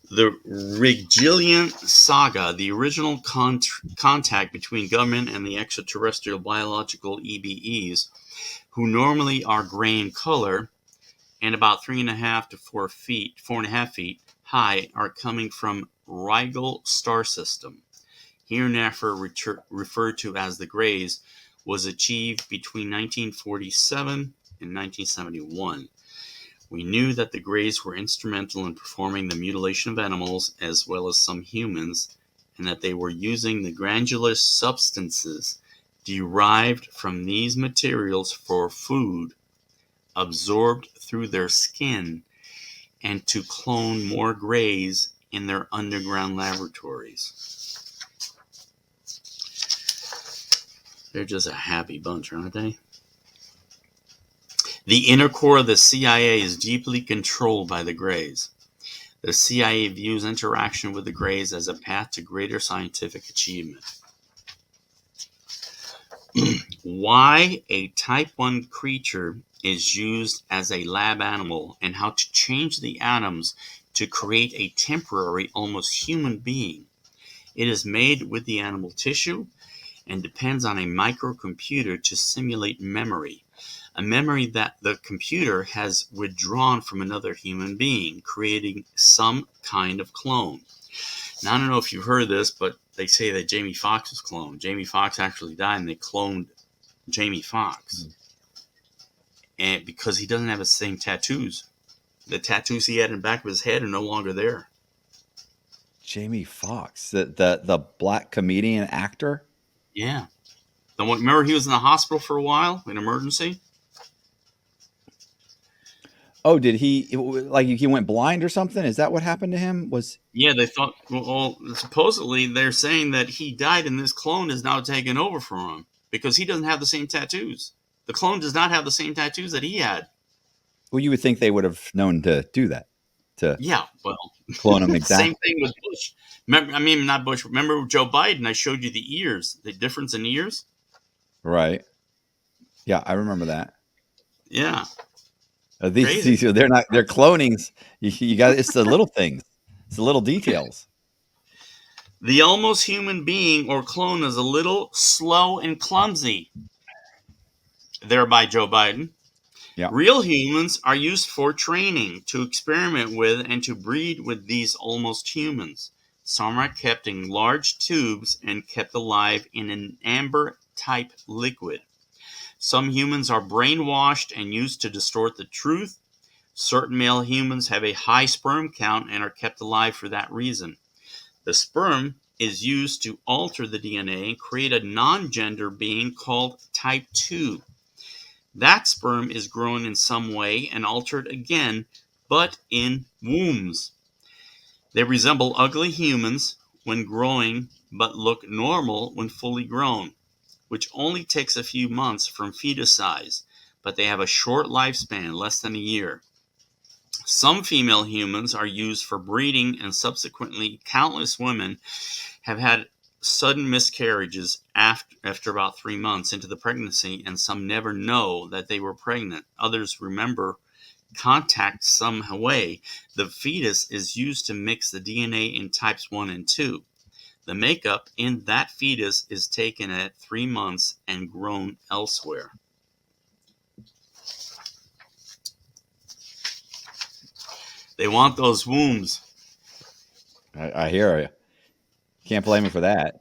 The Rigelian Saga, the original contact between government and the extraterrestrial biological EBEs, who normally are gray in color and about 3.5 to 4.5 feet high, are coming from Rigel star system, hereinafter referred to as the Greys, was achieved between 1947 and 1971. We knew that the Greys were instrumental in performing the mutilation of animals as well as some humans, and that they were using the granulous substances derived from these materials for food, absorbed through their skin, and to clone more Greys in their underground laboratories. They're just a happy bunch, aren't they? The inner core of the CIA is deeply controlled by the Greys. The CIA views interaction with the Greys as a path to greater scientific achievement. Why a Type 1 creature is used as a lab animal, and how to change the atoms to create a temporary, almost human being. It is made with the animal tissue and depends on a microcomputer to simulate memory. A memory that the computer has withdrawn from another human being, creating some kind of clone. Now, I don't know if you've heard this, but they say that Jamie Foxx was cloned. Jamie Foxx actually died, and they cloned Jamie Foxx. And because he doesn't have the same tattoos. The tattoos he had in the back of his head are no longer there. Jamie Foxx, the black comedian actor? Yeah. Remember he was in the hospital for a while, in emergency? Oh, did he went blind or something? Is that what happened to him? Yeah, they thought, well, supposedly they're saying that he died and this clone is now taking over for him because he doesn't have the same tattoos. The clone does not have the same tattoos that he had. Well, you would think they would have known to do that. Yeah, well, clone him exactly. Same thing with Bush. Not Bush. Remember Joe Biden? I showed you the ears, the difference in ears. Right. Yeah, I remember that. Yeah. These they're clonings. You got, it's the little things. It's the little details. The almost human being or clone is a little slow and clumsy. Thereby Joe Biden. Yeah. Real humans are used for training, to experiment with, and to breed with these almost humans. Some are kept in large tubes and kept alive in an amber-type liquid. Some humans are brainwashed and used to distort the truth. Certain male humans have a high sperm count and are kept alive for that reason. The sperm is used to alter the DNA and create a non-gender being called Type 2. That sperm is grown in some way and altered again, but in wombs. They resemble ugly humans when growing, but look normal when fully grown, which only takes a few months from fetus size, but they have a short lifespan, less than a year. Some female humans are used for breeding, and subsequently countless women have had sudden miscarriages after about 3 months into the pregnancy, and some never know that they were pregnant. Others remember contact some way. The fetus is used to mix the DNA in types 1 and 2. The makeup in that fetus is taken at 3 months and grown elsewhere. They want those wombs. I hear you. Can't blame me for that.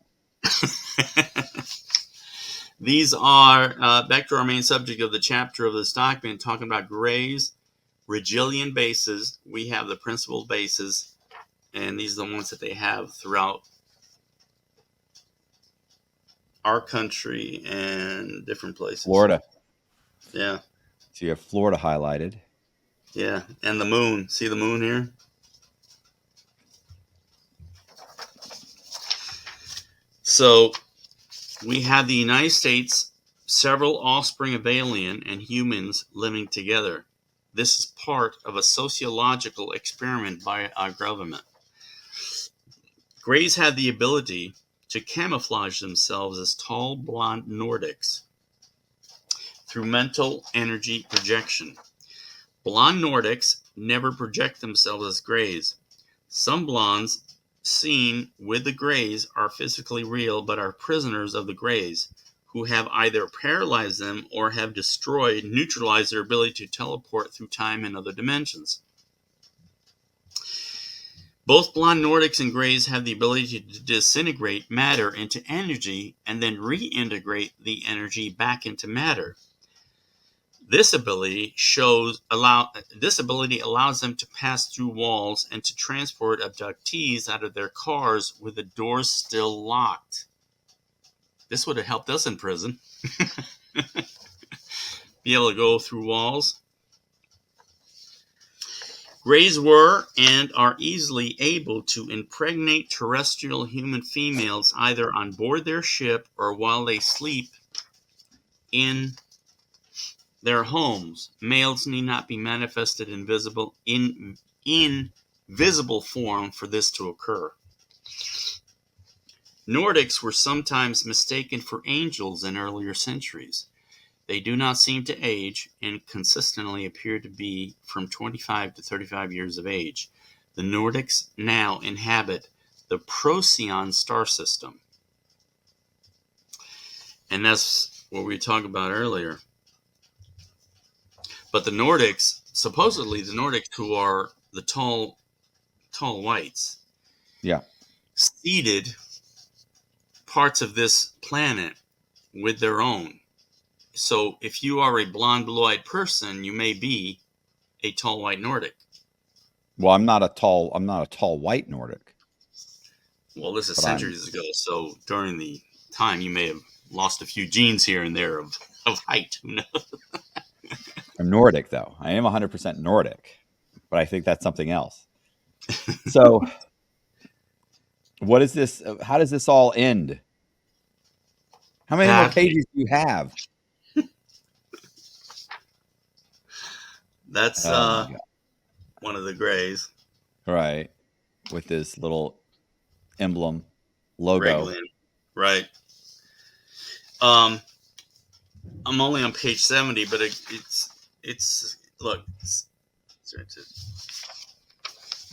These are, back to our main subject of the chapter of this document, talking about grays, Rigelian bases. We have the principal bases, and these are the ones that they have throughout our country and different places. Florida. Yeah. So you have Florida highlighted. Yeah. And the moon. See the moon here? So we have the United States, several offspring of alien and humans living together. This is part of a sociological experiment by our government. Greys have the ability to camouflage themselves as tall, blonde Nordics through mental energy projection. Blonde Nordics never project themselves as grays. Some blondes seen with the grays are physically real but are prisoners of the grays, who have either paralyzed them or have destroyed, neutralized their ability to teleport through time and other dimensions. Both blonde Nordics and grays have the ability to disintegrate matter into energy and then reintegrate the energy back into matter. This ability allows them to pass through walls and to transport abductees out of their cars with the doors still locked. This would have helped us in prison. Be able to go through walls. Greys were and are easily able to impregnate terrestrial human females either on board their ship or while they sleep in their homes. Males need not be manifested in visible form for this to occur. Nordics were sometimes mistaken for angels in earlier centuries. They do not seem to age and consistently appear to be from 25 to 35 years of age. The Nordics now inhabit the Procyon star system. And that's what we talked about earlier. But the Nordics, supposedly the Nordics, who are the tall whites, seeded parts of this planet with their own. So if you are a blonde, blue-eyed person, you may be a tall white Nordic. Well, I'm not a tall white Nordic. Well, this is centuries ago, so during the time you may have lost a few genes here and there of height. Who knows? I'm Nordic, though. I am 100% Nordic, but I think that's something else. So, what is this? How does this all end? How many more pages do you have? That's one of the grays. Right. With this little emblem logo. Raglan. Right. I'm only on page 70, but it's look.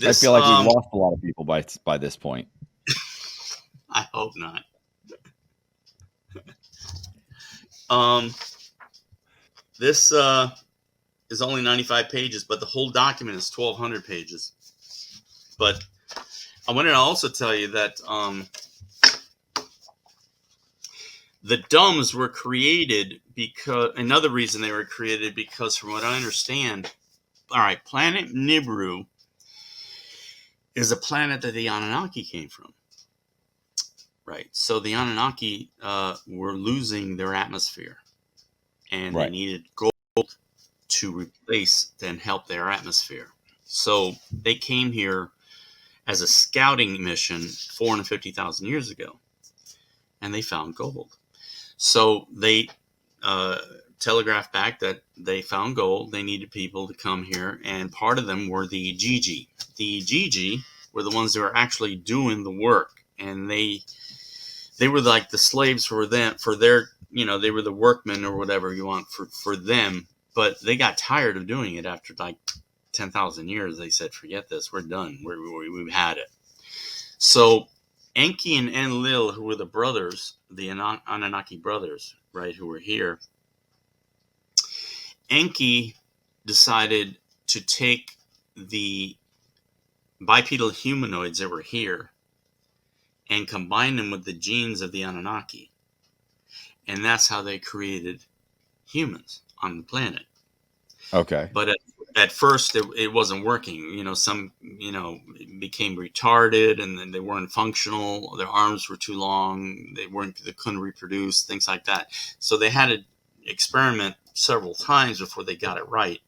I feel like we've lost a lot of people by this point. I hope not. This is only 95 pages, but the whole document is 1,200 pages. But I wanted to also tell you that the dumbs were created because, another reason they were created, because from what I understand, all right, planet Nibiru is a planet that the Anunnaki came from. Right. So the Anunnaki were losing their atmosphere, and they needed gold to replace and help their atmosphere. So they came here as a scouting mission 450,000 years ago, and they found gold. So they telegraphed back that they found gold. They needed people to come here, and part of them were the Gigi. The Gigi were the ones that were actually doing the work, and they were like the slaves for them, for their, they were the workmen or whatever you want for them. But they got tired of doing it after like 10,000 years. They said, forget this, we're done. We've had it. So Enki and Enlil, who were the brothers, the Anunnaki brothers, right, who were here, Enki decided to take the bipedal humanoids that were here and combine them with the genes of the Anunnaki. and that's how they created humans on the planet. Okay. But at first it wasn't working. Some became retarded, and then they weren't functional. Their arms were too long. They couldn't reproduce, things like that. So they had to experiment several times before they got it right.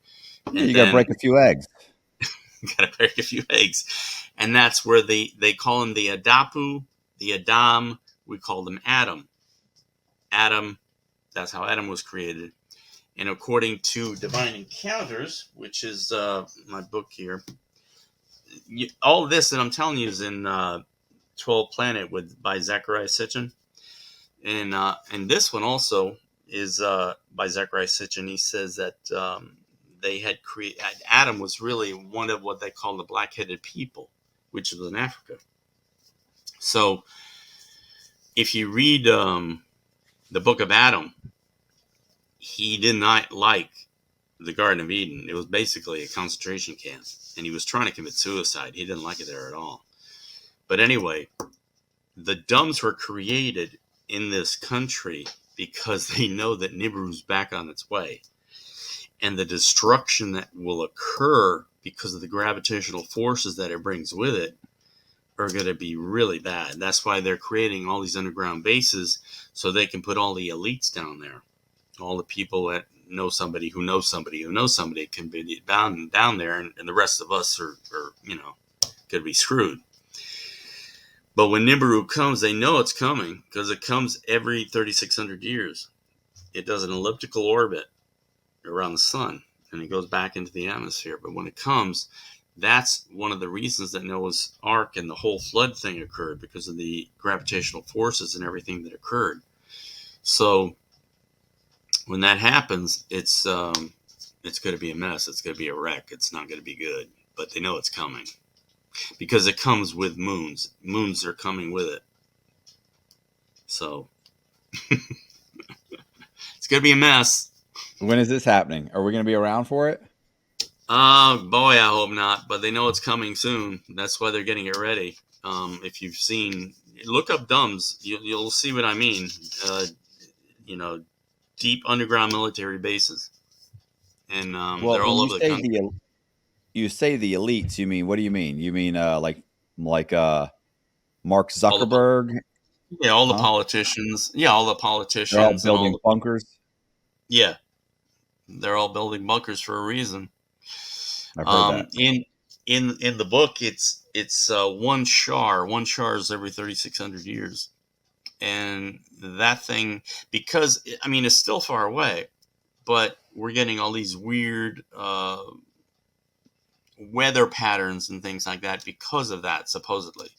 Yeah, you got to break a few eggs. Got to break a few eggs, and that's where they call him the Adapu, the Adam. We call them Adam. Adam. That's how Adam was created. And according to Divine Encounters, which is my book here, all this that I'm telling you is in 12 Planet by Zecharia Sitchin. And this one also is by Zecharia Sitchin. He says that they had created, Adam was really one of what they call the black-headed people, which was in Africa. So if you read the book of Adam, he did not like the Garden of Eden. It was basically a concentration camp, and he was trying to commit suicide. He didn't like it there at all. But anyway, the Dumbs were created in this country because they know that Nibiru's back on its way. And the destruction that will occur because of the gravitational forces that it brings with it are going to be really bad. That's why they're creating all these underground bases, so they can put all the elites down there. All the people that know somebody who knows somebody who knows somebody can be down there, and the rest of us are could be screwed. But when Nibiru comes, they know it's coming because it comes every 3,600 years. It does an elliptical orbit around the sun, and it goes back into the atmosphere. But when it comes, that's one of the reasons that Noah's Ark and the whole flood thing occurred, because of the gravitational forces and everything that occurred. So when that happens, it's going to be a mess. It's going to be a wreck. It's not going to be good. But they know it's coming because it comes with moons. Moons are coming with it. So it's going to be a mess. When is this happening? Are we going to be around for it? Boy, I hope not. But they know it's coming soon. That's why they're getting it ready. If you've seen, look up Dumbs, you'll see what I mean. Deep underground military bases, and they're all over the country. You say the elites. You mean, what do you mean? You mean like Mark Zuckerberg? All the politicians. Yeah, all the politicians. They're all building bunkers. Yeah, they're all building bunkers for a reason. I've heard that. In the book, it's one shar. One shar is every 3,600 years. And that thing, because, it's still far away, but we're getting all these weird weather patterns and things like that because of that, supposedly.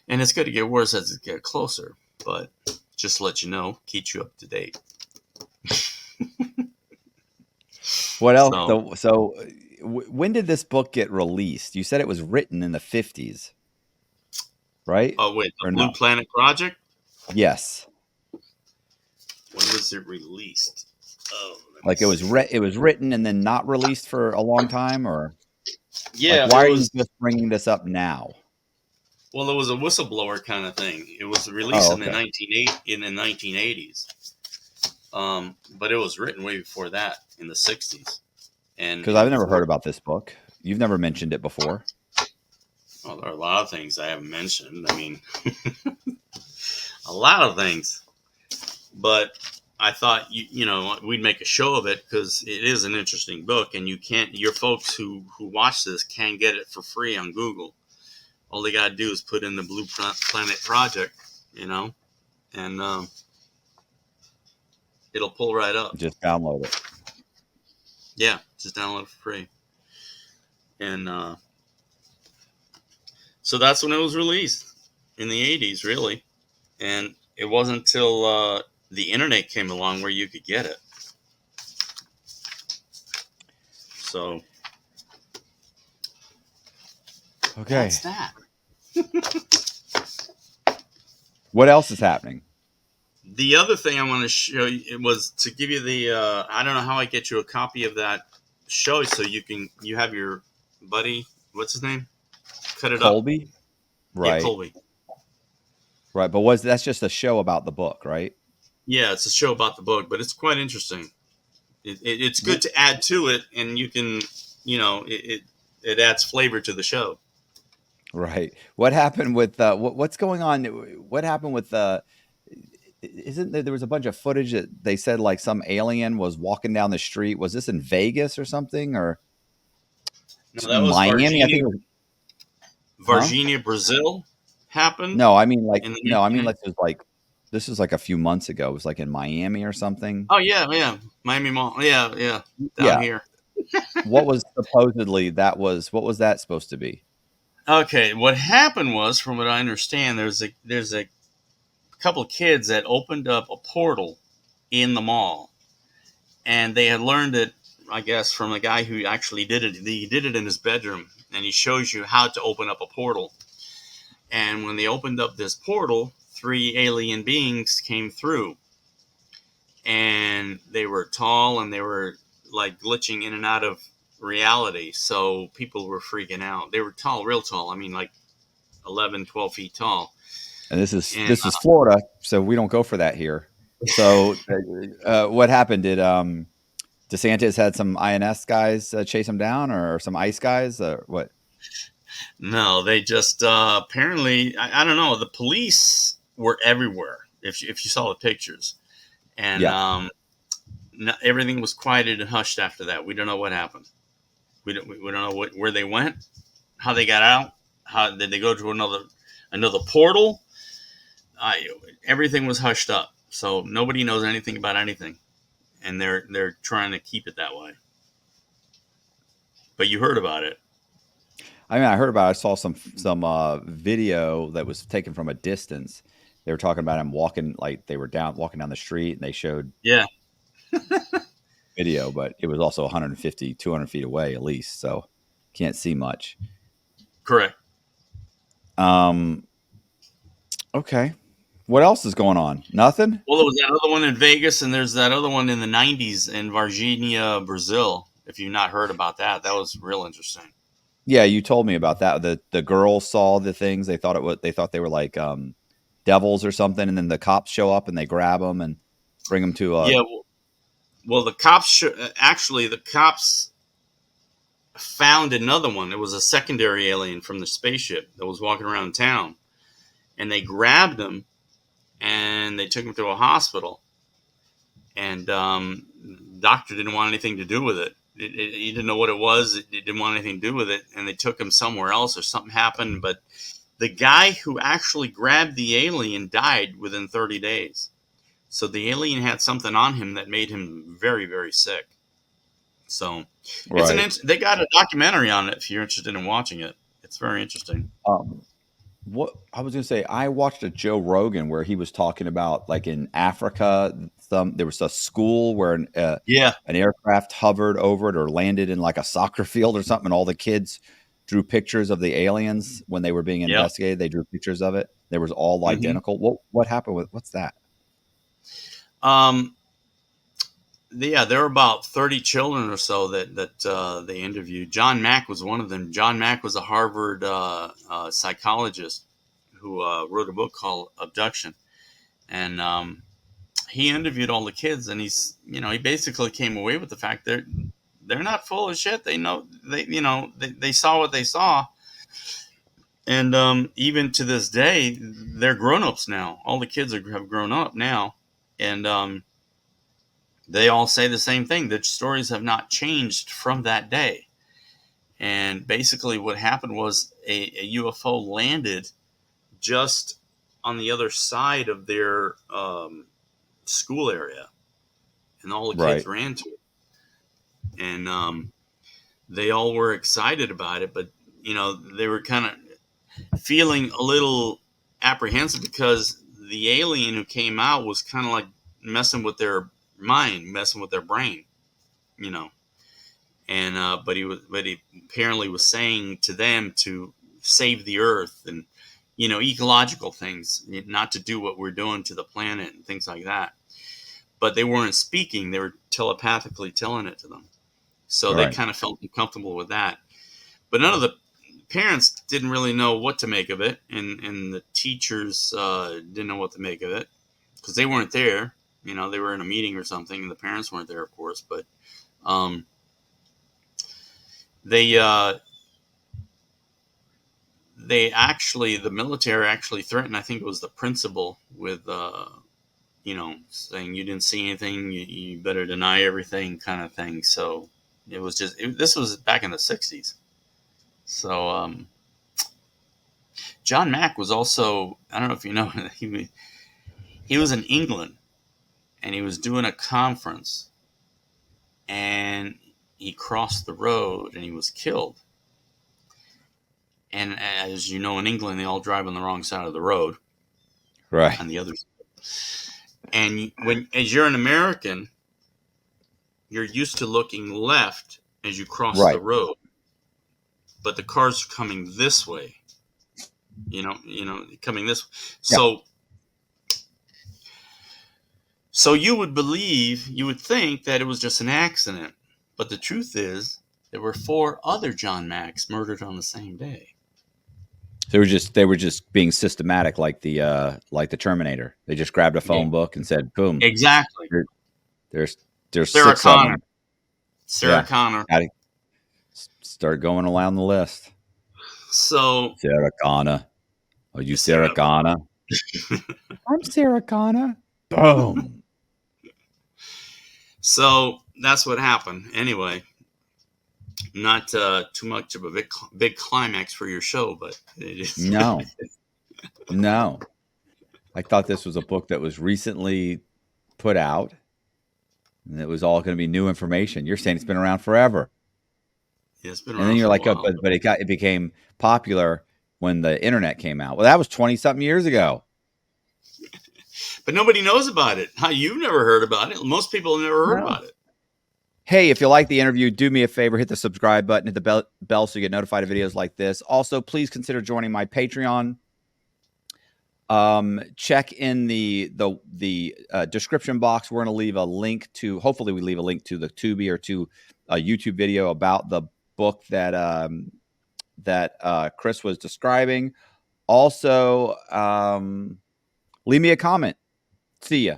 And it's going to get worse as it gets closer, but just to let you know, keep you up to date. What else? So when did this book get released? You said it was written in the 50s, right? Oh, wait, the Blue Planet Project? Yes. When was it released? Like it was written and then not released for a long time, or yeah? Like, why are you just bringing this up now? Well, it was a whistleblower kind of thing. It was released in the 1980s, but it was written way before that, in the 60s. And because I've never heard about this book. You've never mentioned it before. Well, there are a lot of things I haven't mentioned. A lot of things. But I thought we'd make a show of it because it is an interesting book, and your folks who watch this can get it for free on Google. All they gotta do is put in the Blue Planet Project, and it'll pull right up. Just download it. Yeah, just download it for free. And so that's when it was released, in the 80s, really. And it wasn't until the internet came along where you could get it. So, okay, that's that. What else is happening? The other thing I want to show you, it was to give you the I don't know how I get you a copy of that show so you have your buddy, what's his name, cut it Colby? up. Right. Yeah, Colby. Right, but that's just a show about the book, right? Yeah, it's a show about the book, but it's quite interesting. It's good to add to it, and you can, it adds flavor to the show. Right. What happened with what's going on? What happened with isn't there was a bunch of footage that they said like some alien was walking down the street. Was this in Vegas or something or No, that was Miami? I think it was, huh? Varginha, Brazil, happened No, I mean like in the no, I mean 1990s. like this was like a few months ago. It was like in Miami or something. Oh yeah, yeah, Miami Mall. Yeah, yeah, down Yeah. here. What was supposedly what was that supposed to be? Okay, what happened was, from what I understand, there's a couple of kids that opened up a portal in the mall, and they had learned it, I guess, from the guy who actually did it. He did it in his bedroom, and he shows you how to open up a portal. And when they opened up this portal, three alien beings came through, and they were tall and they were like glitching in and out of reality. So people were freaking out. They were tall, real tall. I mean, like 11, 12 feet tall. And And this is Florida, so we don't go for that here. So what happened? Did DeSantis had some INS guys chase him down, or some ICE guys? What? no, they just apparently, I don't know. The police were everywhere. If you saw the pictures, and Yeah. no, everything was quieted and hushed after that. We don't know what happened. We don't know where they went, how they got out, how did they go to another portal. Everything was hushed up, so nobody knows anything about anything, and they're trying to keep it that way. But you heard about it. I mean, I heard about it. I saw some video that was taken from a distance. They were talking about him walking, like they were walking down the street, and they showed Yeah, video, but it was also 150, 200 feet away at least, so can't see much. correct. Um, okay. What else is going on? Nothing? Well, there was that other one in Vegas, and there's that other one in the '90s in Varginha, Brazil. If you've not heard about that, that was real interesting. Yeah, you told me about that. The girls saw the things. They thought they were like devils or something, and then the cops show up and they grab them and bring them to a Yeah, well, the cops actually the cops found another one. It was a secondary alien from the spaceship that was walking around town, and they grabbed him and they took him to a hospital. And doctor didn't want anything to do with it. He didn't know what it was. It didn't want anything to do with it, and they took him somewhere else, or something happened. But the guy who actually grabbed the alien died within 30 days. So the alien had something on him that made him very, very sick. So right. they got a documentary on it if you're interested in watching it. It's very interesting. What I was going to say, I watched a Joe Rogan where he was talking about like in Africa, there was a school where Yeah, an aircraft hovered over it or landed in like a soccer field or something, and all the kids drew pictures of the aliens when they were being yep. investigated. They drew pictures of it. They was all hmm identical. What happened with what's that? Um, yeah, there were about 30 children or so that they interviewed. John Mack was one of them. John Mack was a Harvard psychologist who wrote a book called Abduction, and he interviewed all the kids, and he basically came away with the fact they're not full of shit. They know they saw what they saw, and even to this day, they're grown ups now. All the kids have grown up now, and they all say the same thing. The stories have not changed from that day. And basically, what happened was a UFO landed just on the other side of their school area, and all the kids Right, ran to it. And they all were excited about it, but they were kind of feeling a little apprehensive because the alien who came out was kind of like messing with their mind, messing with their brain, you know. And but he apparently was saying to them to save the earth and ecological things, not to do what we're doing to the planet and things like that. But they weren't speaking; they were telepathically telling it to them. So they right, kind of felt uncomfortable with that. But none of the parents didn't really know what to make of it, and the teachers didn't know what to make of it because they weren't there. You know, they were in a meeting or something, and the parents weren't there, of course. But um, they the military actually threatened. I think it was the principal with saying you didn't see anything, you better deny everything, kind of thing. So it was this was back in the '60s. So John Mack was also, I don't know if you know, he was in England and he was doing a conference and he crossed the road and he was killed. And as you know, in England, they all drive on the wrong side of the road, Right. on the other side. And as you're an American, you're used to looking left as you cross the Right. road, but the cars are coming this way. Coming this way. Yeah. So you would think that it was just an accident, but the truth is there were 4 other John Macks murdered on the same day. They were just being systematic, like the Terminator. They just grabbed a phone book and said, "Boom." Exactly. There's Sarah 6 of Connor. them. Sarah Connor. Start going along the list. So Sarah Connor. Are you Sarah Connor? I'm Sarah Connor. Boom. So that's what happened. Anyway, not too much of a big climax for your show, but it is. No. I thought this was a book that was recently put out, and it was all going to be new information. You're saying it's been around forever. Yeah, it's been and around then you're for like, a while. but it became popular when the internet came out. Well, that was 20-something years ago. But nobody knows about it. How you've never heard about it? Most people have never heard about it. Hey, if you like the interview, do me a favor, hit the subscribe button, hit the bell so you get notified of videos like this. Also, please consider joining my Patreon. Check in the description box. We're going to leave a link to, hopefully we leave a link to the Tubi or to a YouTube video about the book that Chris was describing. Also, leave me a comment. See ya.